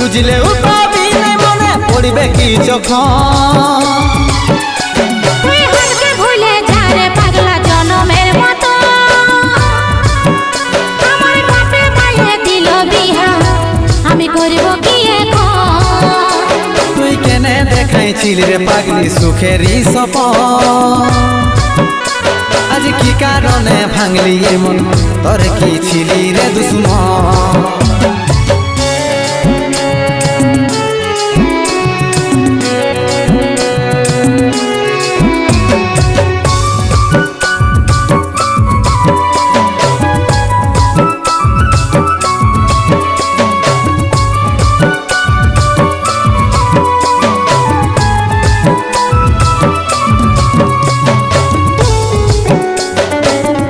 বুঝলেও পাবি না মনে পড়বে কি যখন তুই হাতকে ভুলে যা রে পাগলা জনমের মতো আমার বাপে মাইয়ে দিল বিহা আমি করব কি এখন তুই কেনে দেখাইছিলি রে পাগলি সুখেরই সপন আজ কি কারণে ভাঙলি এমন তোর কি ছিলি রে দুশ্মন